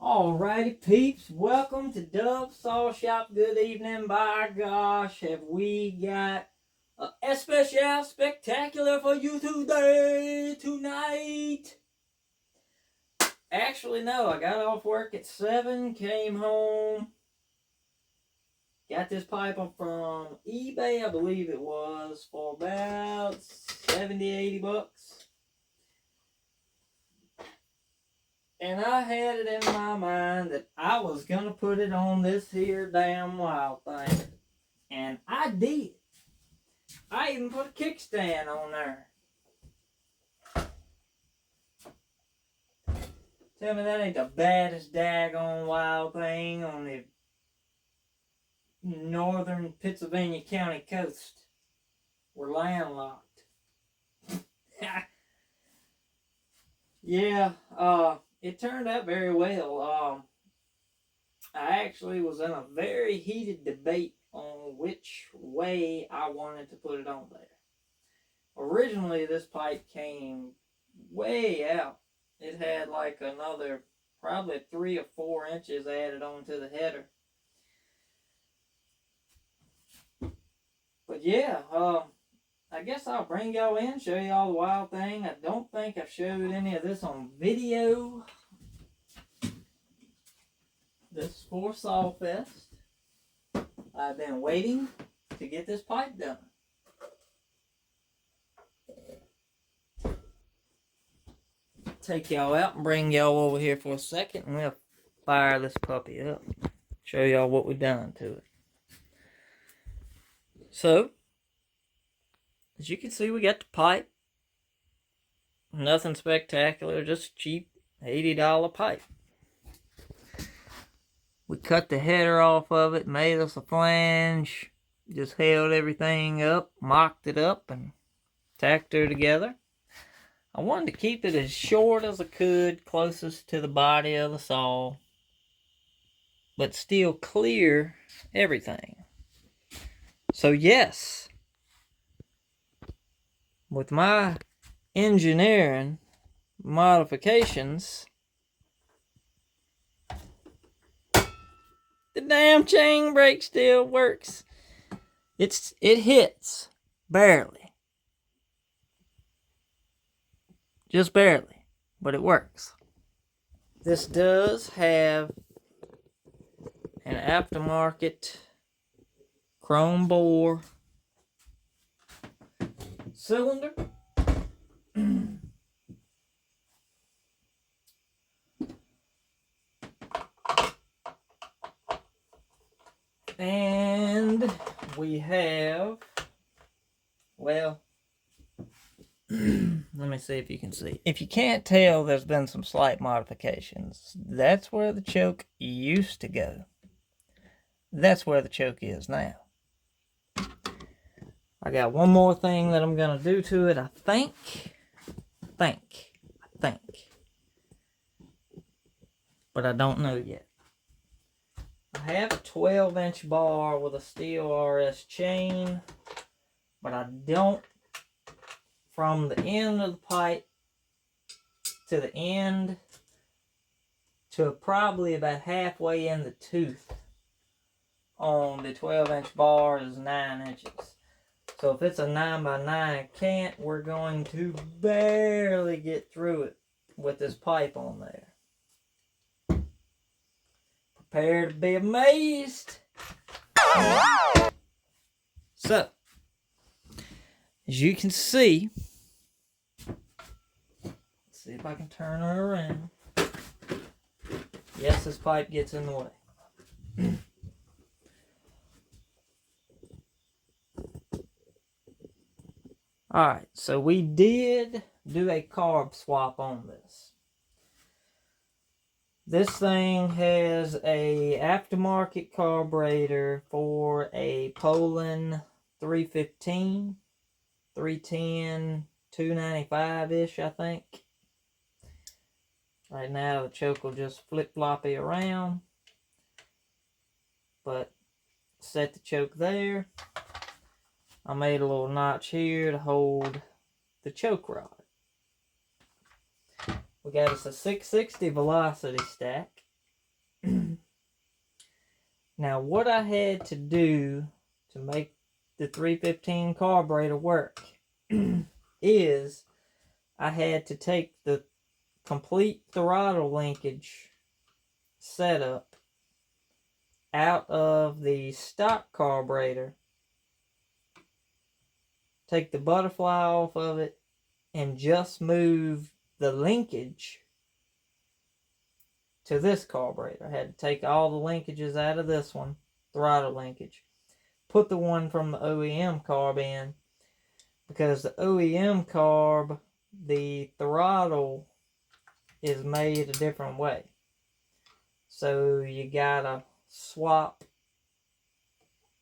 Alrighty, peeps, welcome to Dove Saw Shop. Good evening. By gosh, have we got a especial spectacular for you tonight. Actually, no, I got off work at 7, came home, got this pipe from eBay, I believe it was, for about 70, 80 bucks. And I had it in my mind that I was going to put it on this here damn wild thing. And I did. I even put a kickstand on there. Tell me that ain't the baddest daggone wild thing on the northern Pennsylvania County coast. We're landlocked. Yeah, it turned out very well. I actually was in a very heated debate on which way I wanted to put it on there. Originally, this pipe came way out. It had like another probably 3 or 4 inches added onto the header. But yeah, I guess I'll bring y'all in, show y'all the wild thing. I don't think I've showed any of this on video. This is for Sawfest. I've been waiting to get this pipe done. Take y'all out and bring y'all over here for a second, and we'll fire this puppy up. Show y'all what we've done to it. So, as you can see, we got the pipe. Nothing spectacular, just a cheap $80 pipe. We cut the header off of it, made us a flange, just held everything up, mocked it up, and tacked her together. I wanted to keep it as short as I could, closest to the body of the saw, but still clear everything. So yes, with my engineering modifications, the damn chain brake still works. It hits barely. Just barely, but it works. This does have an aftermarket chrome bore cylinder. And we have, well, let me see if you can see. If you can't tell, there's been some slight modifications. That's where the choke used to go. That's where the choke is now. I got one more thing that I'm going to do to it, I think. But I don't know yet. I have a 12-inch bar with a steel RS chain, but I don't, from the end of the pipe to the end to probably about halfway in the tooth on the 12-inch bar is 9 inches. So if it's a 9x9 cant, we're going to barely get through it with this pipe on there. Prepare to be amazed. So, as you can see, let's see if I can turn her around. Yes, this pipe gets in the way. Alright, so we did do a carb swap on this. This thing has a aftermarket carburetor for a Poulan 315, 310, 295-ish, I think. Right now the choke will just flip-floppy around. But set the choke there. I made a little notch here to hold the choke rod. We got us a 660 velocity stack. Now, what I had to do to make the 315 carburetor work is I had to take the complete throttle linkage setup out of the stock carburetor, take the butterfly off of it, and just move the linkage to this carburetor. I had to take all the linkages out of this one, throttle linkage, put the one from the OEM carb in, because the OEM carb, the throttle is made a different way. So you gotta swap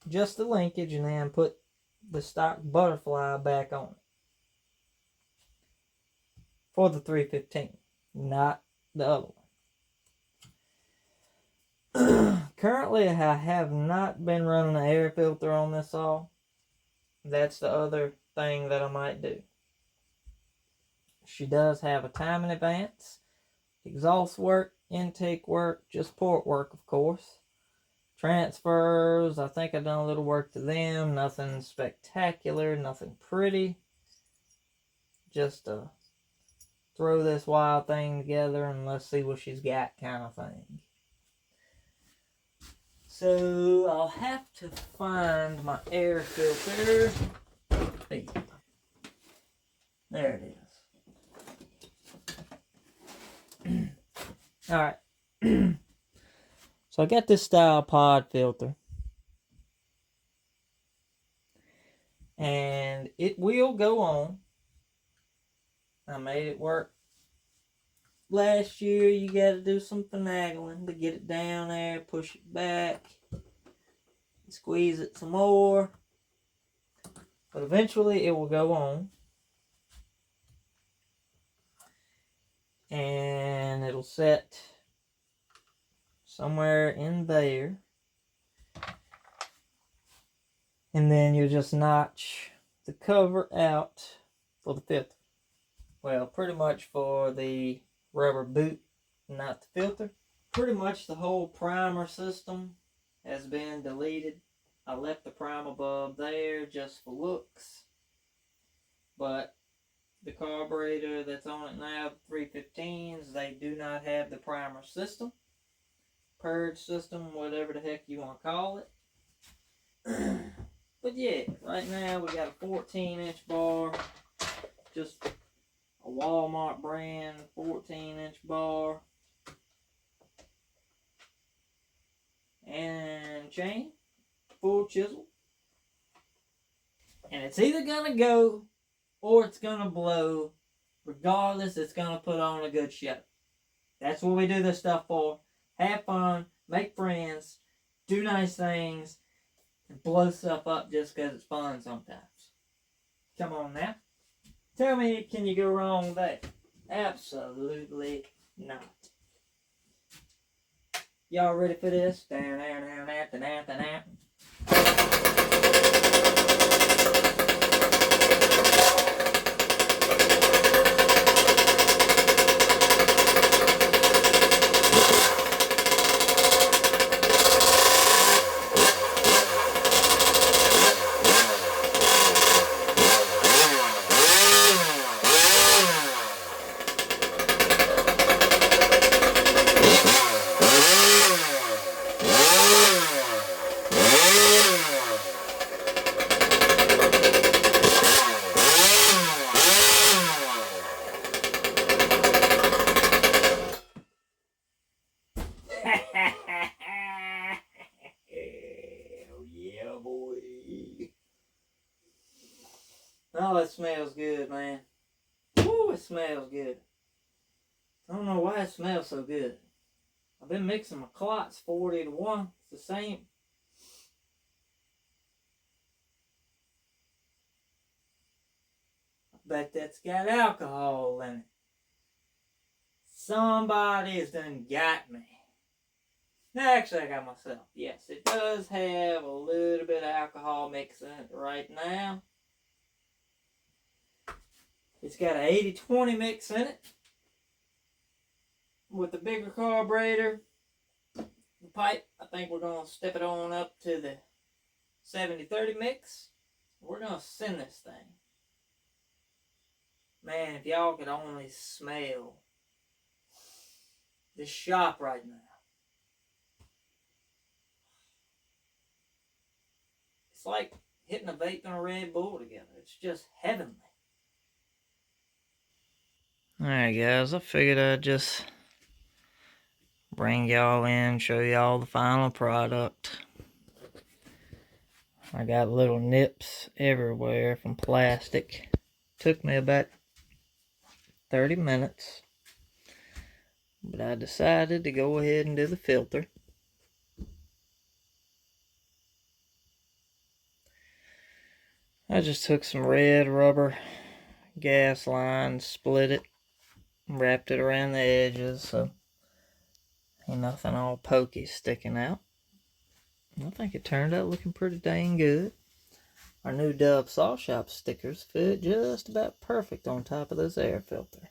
just the linkage and then put the stock butterfly back on it for the 315, not the other one. Currently, I have not been running an air filter on this saw. That's the other thing that I might do. She does have a time in advance, exhaust work, intake work, just port work, of course. Transfers, I think I've done a little work to them. Nothing spectacular, nothing pretty. Just throw this wild thing together and let's see what she's got kind of thing. So I'll have to find my air filter. Hey. There it is. Alright. So I got this style pod filter. And it will go on. I made it work. Last year you got to do some finagling to get it down there, push it back, squeeze it some more. But eventually it will go on. And it'll set somewhere in there. And then you'll just notch the cover out for the filter. Well, pretty much for the rubber boot, not the filter. Pretty much the whole primer system has been deleted. I left the primer bulb there just for looks. But the carburetor that's on it now, the 315s, they do not have the primer system. Purge system, whatever the heck you want to call it. But yeah, right now we got a 14-inch bar. Just a Walmart brand 14-inch bar. And chain, full chisel. And it's either going to go or it's going to blow. Regardless, it's going to put on a good show. That's what we do this stuff for. Have fun, make friends, do nice things, and blow stuff up just because it's fun sometimes. Come on now. Tell me, can you go wrong with that? Absolutely not. Y'all ready for this? Down, down, down, down, down, down, down. Oh, it smells good, man. Woo, it smells good. I don't know why it smells so good. I've been mixing my clots 40-1. It's the same. I bet that's got alcohol in it. Somebody's done got me. No, actually, I got myself. Yes, it does have a little bit of alcohol mixed in it right now. It's got an 80-20 mix in it. With the bigger carburetor, pipe. I think we're going to step it on up to the 70-30 mix. We're going to send this thing. Man, if y'all could only smell this shop right now. It's like hitting a vape and a Red Bull together. It's just heavenly. Alright guys, I figured I'd just bring y'all in, show y'all the final product. I got little nips everywhere from plastic. Took me about 30 minutes. But I decided to go ahead and do the filter. I just took some red rubber gas line, split it, wrapped it around the edges so ain't nothing all pokey sticking out. I think it turned out looking pretty dang good. Our new Dove Saw Shop stickers fit just about perfect on top of this air filter.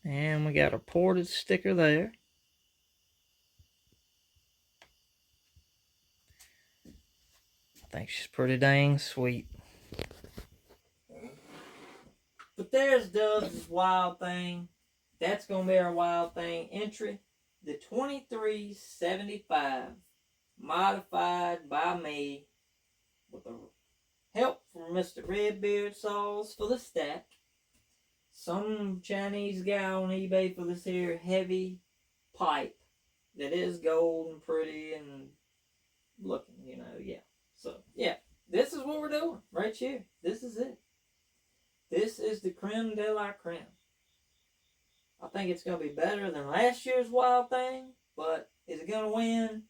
And we got a ported sticker there. I think she's pretty dang sweet. But there's Dove's Wild Thing. That's going to be our Wild Thing entry. The 2375 modified by me with the help from Mr. Redbeard Saws for the stack. Some Chinese guy on eBay for this here heavy pipe that is gold and pretty and looking, you know, yeah. So, yeah, this is what we're doing right here. This is it. This is the creme de la creme. I think it's going to be better than last year's Wild Thing, but is it going to win?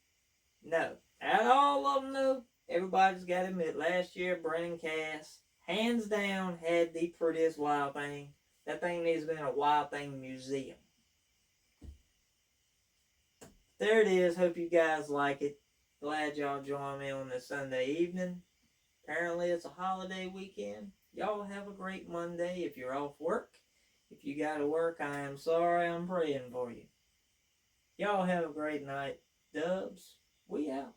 No. Out of all of them, though, everybody's got to admit, last year, Brennan Cass, hands down, had the prettiest Wild Thing. That thing needs to be in a Wild Thing museum. There it is. Hope you guys like it. Glad y'all joined me on this Sunday evening. Apparently, it's a holiday weekend. Y'all have a great Monday if you're off work. If you gotta work, I am sorry. I'm praying for you. Y'all have a great night. Dubs, we out.